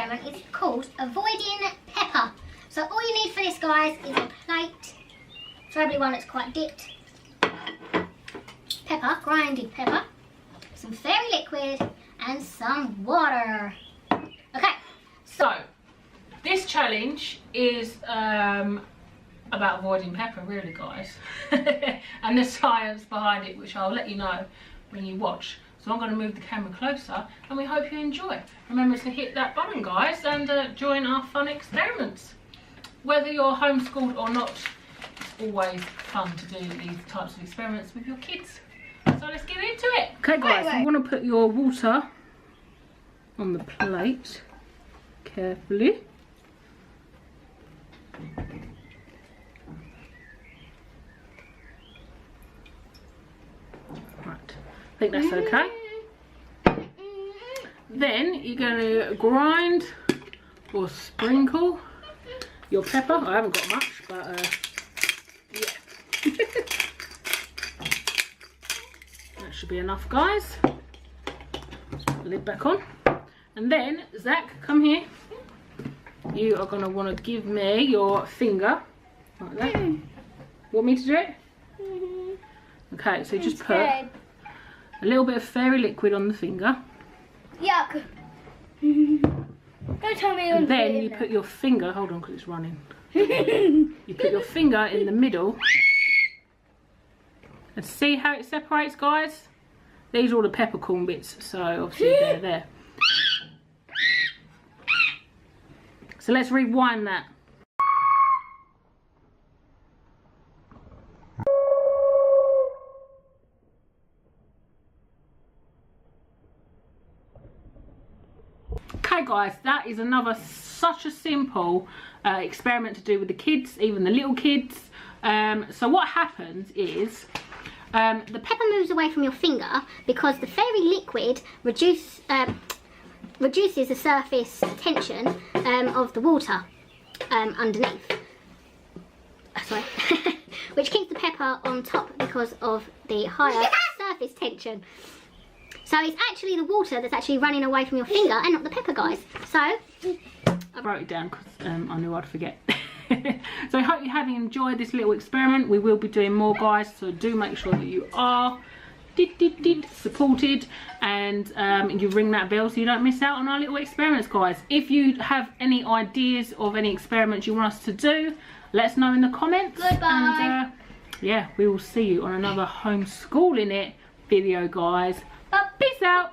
experiment is called avoiding pepper. So all you need for this, guys, is a plate, preferably one that's quite dipped. Pepper, grinded pepper, some fairy liquid, and some water. Okay, so this challenge is about avoiding pepper, really, guys. And the science behind it, which I'll let you know when you watch. So I'm going to move the camera closer, and we hope you enjoy. Remember to hit that button, guys, and join our fun experiments. Whether you're homeschooled or not, it's always fun to do these types of experiments with your kids. So let's get into it. Okay, guys, you want to put your water on the plate carefully. Right, I think that's okay. Then you're going to grind or sprinkle your pepper. I haven't got much, but yeah. That should be enough, guys. Put the lid back on. And then, Zach, come here. You are going to want to give me your finger. Like that. Want me to do it? Okay, so just put a little bit of fairy liquid on the finger. Yuck. Don't tell me. And then you put your finger, hold on because it's running. You put your finger in the middle. And see how it separates, guys? These are all the peppercorn bits, so obviously they're there. So let's rewind that. Okay, guys, that is such a simple experiment to do with the kids, even the little kids. So what happens is the pepper moves away from your finger because the fairy liquid reduces the surface tension of the water underneath. Sorry. Which keeps the pepper on top because of the higher surface tension. So it's actually the water that's actually running away from your finger and not the pepper, guys. So I wrote it down because I knew I'd forget. So I hope you have enjoyed this little experiment. We will be doing more, guys, so do make sure that you are supported and you ring that bell so you don't miss out on our little experiments, guys. If you have any ideas of any experiments you want us to do, let us know in the comments. Goodbye. And yeah, we will see you on another homeschooling it video, guys. Peace out.